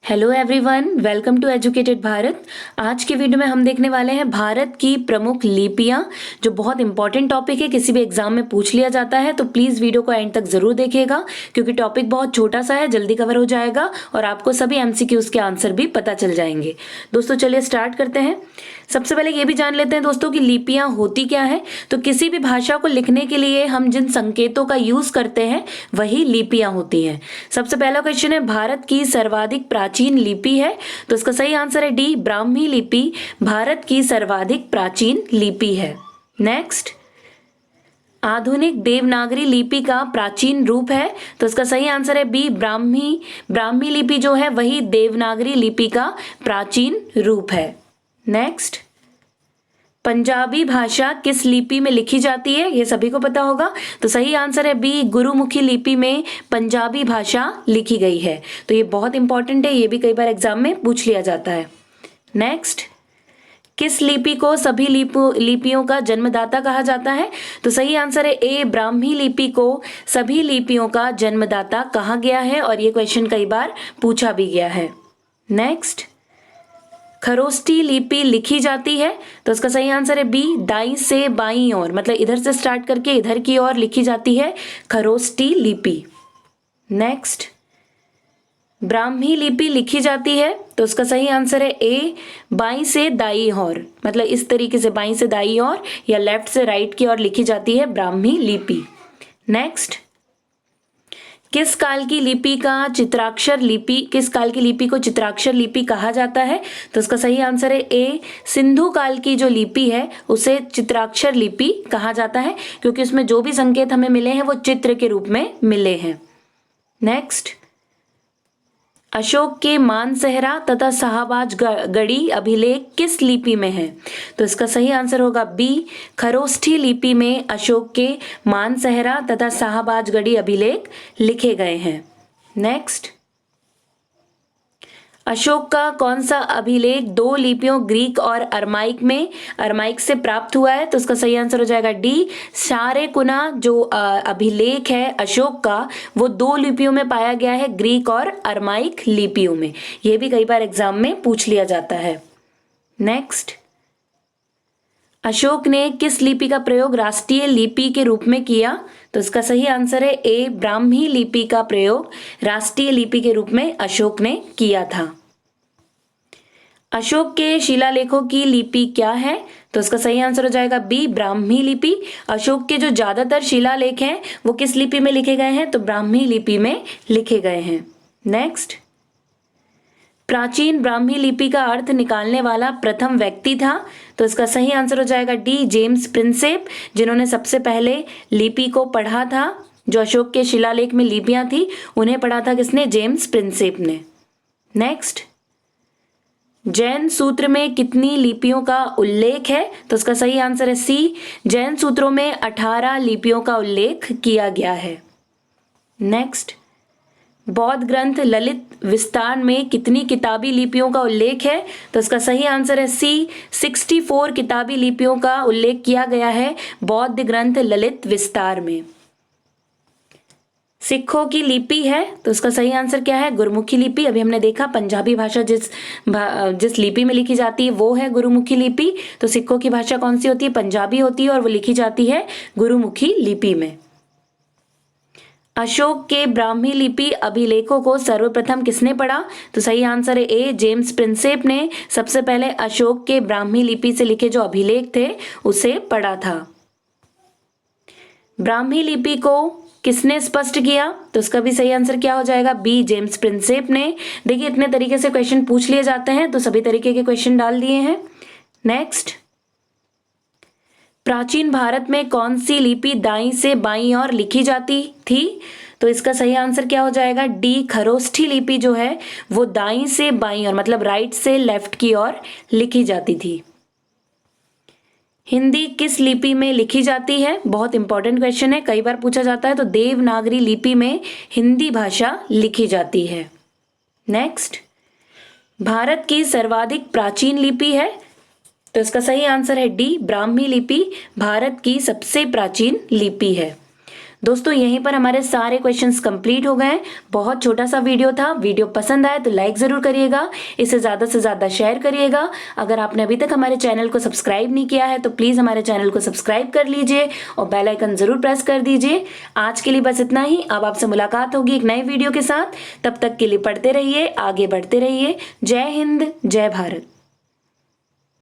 Hello everyone, welcome to educated Bharat. आज के video में हम देखने वाले हैं भारत की प्रमुख लिपियां, जो बहुत इंपॉर्टेंट टॉपिक है, किसी भी एग्जाम में पूछ लिया जाता है। तो प्लीज़ वीडियो को एंड तक ज़रूर देखिएगा, क्योंकि टॉपिक बहुत छोटा सा है, जल्दी कवर हो जाएगा और आपको सभी एमसीक्यूज के आंसर भी पता चल जाएंगे। दोस्तों चलिए स्टार्ट करते हैं। सबसे पहले ये भी जान लेते हैं दोस्तों कि लिपियां होती क्या है। तो किसी भी भाषा को लिखने के लिए हम जिन संकेतों का यूज करते हैं वही लिपियां होती हैं। सबसे पहला क्वेश्चन है, भारत की सर्वाधिक प्राचीन लिपि है। तो इसका सही आंसर है डी, ब्राह्मी लिपि भारत की सर्वाधिक प्राचीन लिपि है। नेक्स्ट, आधुनिक देवनागरी लिपि का प्राचीन रूप है। तो इसका सही आंसर है बी, ब्राह्मी लिपि जो है वही देवनागरी लिपि का प्राचीन रूप है। नेक्स्ट, पंजाबी भाषा किस लिपि में लिखी जाती है, ये सभी को पता होगा। तो सही आंसर है बी, गुरुमुखी लिपि में पंजाबी भाषा लिखी गई है। तो ये बहुत इंपॉर्टेंट है, ये भी कई बार एग्जाम में पूछ लिया जाता है। नेक्स्ट, किस लिपि को सभी लिपियों का जन्मदाता कहा जाता है। तो सही आंसर है ए, ब्राह्मी लिपि को सभी लिपियों का जन्मदाता कहा गया है और ये क्वेश्चन कई बार पूछा भी गया है। नेक्स्ट, खरोष्ठी लिपि लिखी जाती है। तो इसका सही आंसर है बी, दाईं से बाईं ओर, मतलब इधर से स्टार्ट करके इधर की ओर लिखी जाती है खरोष्ठी लिपि। नेक्स्ट, ब्राह्मी लिपि लिखी जाती है। तो उसका सही आंसर है ए, बाईं से दाईं ओर, मतलब इस तरीके से बाईं से दाईं ओर या लेफ्ट से राइट की ओर लिखी जाती है ब्राह्मी लिपि। नेक्स्ट, किस काल की लिपि को चित्राक्षर लिपि कहा जाता है। तो इसका सही आंसर है ए, सिंधु काल की जो लिपि है उसे चित्राक्षर लिपि कहा जाता है, क्योंकि उसमें जो भी संकेत हमें मिले हैं वो चित्र के रूप में मिले हैं। नेक्स्ट, अशोक के मानसेहरा तथा शाहबाज गढ़ी अभिलेख किस लिपि में है। तो इसका सही आंसर होगा बी, खरोष्ठी लिपि में अशोक के मानसेहरा तथा शाहबाज गढ़ी अभिलेख लिखे गए हैं। नेक्स्ट, अशोक का कौन सा अभिलेख दो लिपियों ग्रीक और अरमाइक से प्राप्त हुआ है। तो इसका सही आंसर हो जाएगा डी, शारेकुना जो अभिलेख है अशोक का वो दो लिपियों में पाया गया है, ग्रीक और अरमाइक लिपियों में। यह भी कई बार एग्जाम में पूछ लिया जाता है। नेक्स्ट, अशोक ने किस लिपि का प्रयोग राष्ट्रीय लिपि के रूप में किया। तो इसका सही आंसर है ए, ब्राह्मी लिपि का प्रयोग राष्ट्रीय लिपि के रूप में अशोक ने किया था। अशोक के शिलालेखों की लिपि क्या है। तो इसका सही आंसर हो जाएगा बी, ब्राह्मी लिपि। अशोक के जो ज्यादातर शिलालेख हैं वो किस लिपि में लिखे गए हैं, तो ब्राह्मी लिपि में लिखे गए हैं। नेक्स्ट, प्राचीन ब्राह्मी लिपि का अर्थ निकालने वाला प्रथम व्यक्ति था। तो इसका सही आंसर हो जाएगा डी, जेम्स प्रिंसेप, जिन्होंने सबसे पहले लिपि को पढ़ा था। जो अशोक के शिलालेख में लिपियां थी उन्हें पढ़ा था किसने, जेम्स प्रिंसेप ने। नेक्स्ट, जैन सूत्र में कितनी लिपियों का उल्लेख है। तो इसका सही आंसर है सी, जैन सूत्रों में 18 लिपियों का उल्लेख किया गया है। नेक्स्ट, बौद्ध ग्रंथ ललित विस्तार में कितनी किताबी लिपियों का उल्लेख है। तो इसका सही आंसर है सी, 64 किताबी लिपियों का उल्लेख किया गया है बौद्ध ग्रंथ ललित विस्तार में। सिखों की लिपि है। तो इसका सही आंसर क्या है, गुरुमुखी लिपि। अभी हमने देखा पंजाबी भाषा जिस लिपि में लिखी जाती है वो है गुरुमुखी लिपि। तो सिखों की भाषा कौन सी होती है, पंजाबी होती है और वो लिखी जाती है गुरुमुखी लिपि में। अशोक के ब्राह्मी लिपि अभिलेखों को सर्वप्रथम किसने पढ़ा। तो सही आंसर है ए, जेम्स प्रिंसेप ने सबसे पहले अशोक के ब्राह्मी लिपि से लिखे जो अभिलेख थे उसे पढ़ा था। ब्राह्मी लिपि को किसने स्पष्ट किया। तो इसका भी सही आंसर क्या हो जाएगा, बी, जेम्स प्रिंसेप ने। देखिए इतने तरीके से क्वेश्चन पूछ लिए जाते हैं तो सभी तरीके के क्वेश्चन डाल दिए हैं। नेक्स्ट, प्राचीन भारत में कौन सी लिपि दाईं से बाईं ओर लिखी जाती थी। तो इसका सही आंसर क्या हो जाएगा, डी, खरोष्ठी लिपि जो है वो दाईं से बाईं ओर, मतलब राइट से लेफ्ट की ओर लिखी जाती थी। हिंदी किस लिपि में लिखी जाती है, बहुत इंपॉर्टेंट क्वेश्चन है, कई बार पूछा जाता है। तो देवनागरी लिपि में हिंदी भाषा लिखी जाती है। नेक्स्ट, भारत की सर्वाधिक प्राचीन लिपि है। तो इसका सही आंसर है डी, ब्राह्मी लिपि भारत की सबसे प्राचीन लिपि है। दोस्तों यहीं पर हमारे सारे क्वेश्चंस कंप्लीट हो गए। बहुत छोटा सा वीडियो था। वीडियो पसंद आए तो लाइक ज़रूर करिएगा, इसे ज़्यादा से ज़्यादा शेयर करिएगा। अगर आपने अभी तक हमारे चैनल को सब्सक्राइब नहीं किया है तो प्लीज़ हमारे चैनल को सब्सक्राइब कर लीजिए और बेल आइकन ज़रूर प्रेस कर दीजिए। आज के लिए बस इतना ही। अब आपसे मुलाकात होगी एक नए वीडियो के साथ। तब तक के लिए पढ़ते रहिए, आगे बढ़ते रहिए। जय हिंद, जय भारत।